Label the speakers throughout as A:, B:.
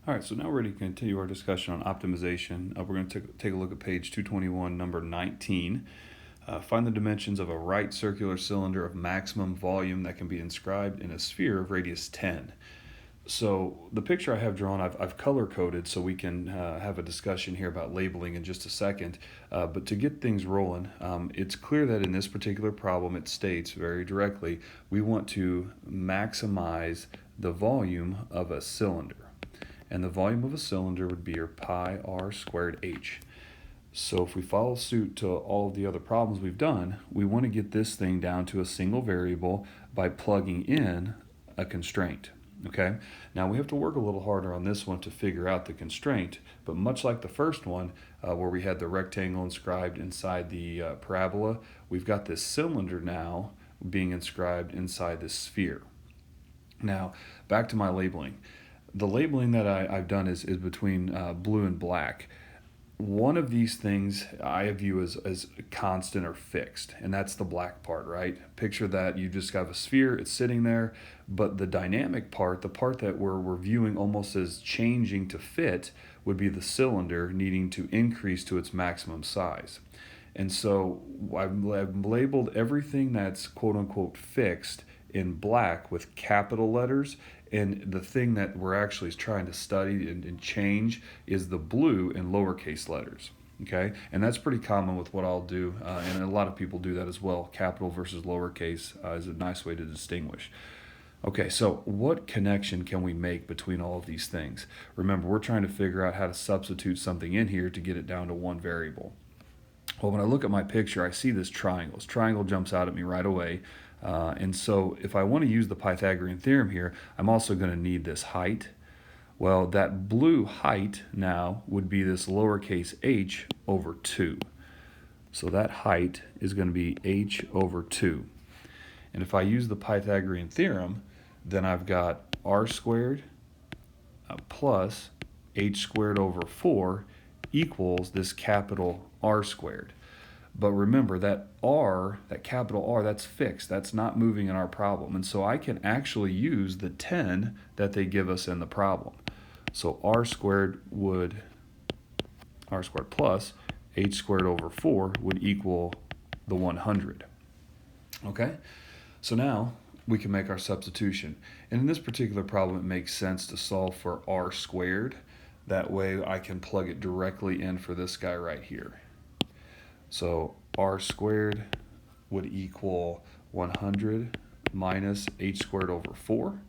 A: All right, so now we're ready to continue our discussion on optimization. We're going to take a look at page 221, number 19. Find the dimensions of a right circular cylinder of maximum volume that can be inscribed in a sphere of radius 10. So the picture I have drawn, I've color coded so we can have a discussion here about labeling in just a second. But to get things rolling, it's clear that in this particular problem, it states very directly, we want to maximize the volume of a cylinder. And the volume of a cylinder would be your pi r squared h. So if we follow suit to all of the other problems we've done, we want to get this thing down to a single variable by plugging in a constraint. Okay, now we have to work a little harder on this one to figure out the constraint, but much like the first one where we had the rectangle inscribed inside the parabola, we've got this cylinder now being inscribed inside this sphere. Now, back to my labeling. The labeling that I've done is between blue and black. One of these things I view as constant or fixed, and that's the black part, right? Picture that you just have a sphere, it's sitting there, but the dynamic part, the part that we're viewing almost as changing to fit, would be the cylinder needing to increase to its maximum size. And so I've labeled everything that's quote unquote fixed in black with capital letters, and the thing that we're actually trying to study and change is the blue in lowercase letters. Okay, and that's pretty common with what I'll do, and a lot of people do that as well. Capital versus lowercase is a nice way to distinguish. Okay, so what connection can we make between all of these things? Remember, we're trying to figure out how to substitute something in here to get it down to one variable. Well, when I look at my picture, I see this triangle. This triangle jumps out at me right away. And so if I want to use the Pythagorean theorem here, I'm also going to need this height. Well, that blue height now would be this lowercase h over 2. So that height is going to be h over 2. And if I use the Pythagorean theorem, then I've got r squared plus h squared over 4 equals this capital R squared. But remember that R, that capital R, that's fixed. That's not moving in our problem. And so I can actually use the 10 that they give us in the problem. So R squared plus H squared over 4 would equal the 100. Okay? So now we can make our substitution. And in this particular problem, it makes sense to solve for R squared. That way I can plug it directly in for this guy right here. So r squared would equal 100 minus h squared over 4.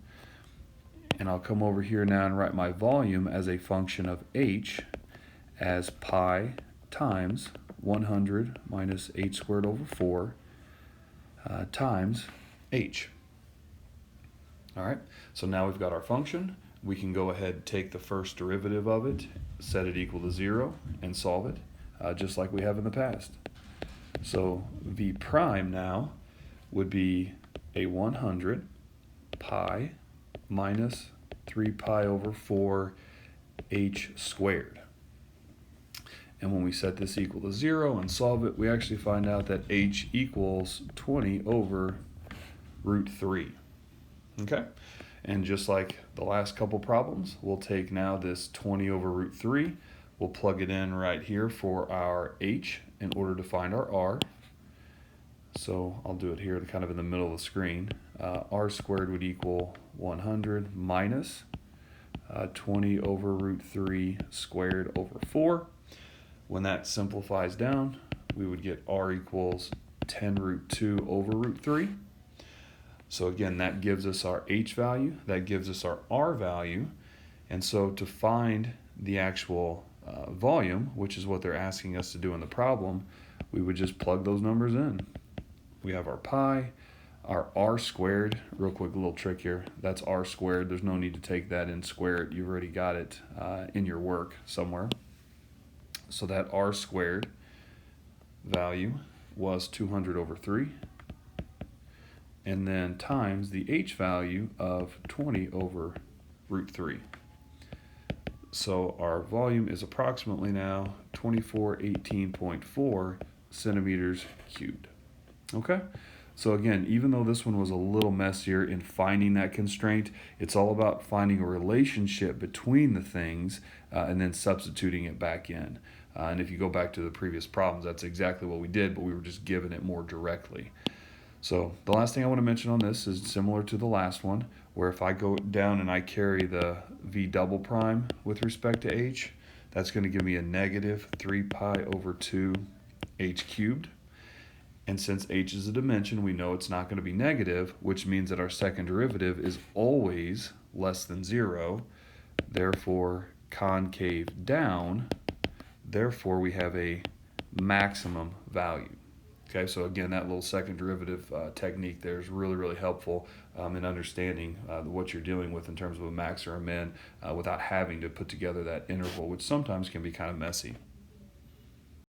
A: And I'll come over here now and write my volume as a function of h as pi times 100 minus h squared over 4 times h. All right, so now we've got our function. We can go ahead and take the first derivative of it, set it equal to 0, and solve it. Just like we have in the past. So v prime now would be a 100 pi minus 3 pi over 4 h squared. And when we set this equal to 0 and solve it, we actually find out that h equals 20 over root 3. Okay? And just like the last couple problems, we'll take now this 20 over root 3. We'll plug it in right here for our h in order to find our r. So I'll do it here kind of in the middle of the screen. R squared would equal 100 minus 20 over root 3 squared over 4. When that simplifies down, we would get r equals 10 root 2 over root 3. So again, that gives us our h value, that gives us our r value. And so to find the actual volume, which is what they're asking us to do in the problem, we would just plug those numbers in. We have our pi, our r squared, real quick little trick here, that's r squared, there's no need to take that and square it, you've already got it in your work somewhere. So that r squared value was 200 over 3, and then times the h value of 20 over root 3. So our volume is approximately now 2418.4 centimeters cubed. Okay, So again, even though this one was a little messier in finding that constraint, it's all about finding a relationship between the things and then substituting it back in. And if you go back to the previous problems, that's exactly what we did, but we were just given it more directly. So the last thing I want to mention on this is similar to the last one, where if I go down and I carry the v double prime with respect to h, that's going to give me a negative 3 pi over 2 h cubed. And since h is a dimension, we know it's not going to be negative, which means that our second derivative is always less than 0. Therefore, concave down. Therefore, we have a maximum value. Okay, so again, that little second derivative technique there is really, really helpful in understanding what you're dealing with in terms of a max or a min without having to put together that interval, which sometimes can be kind of messy.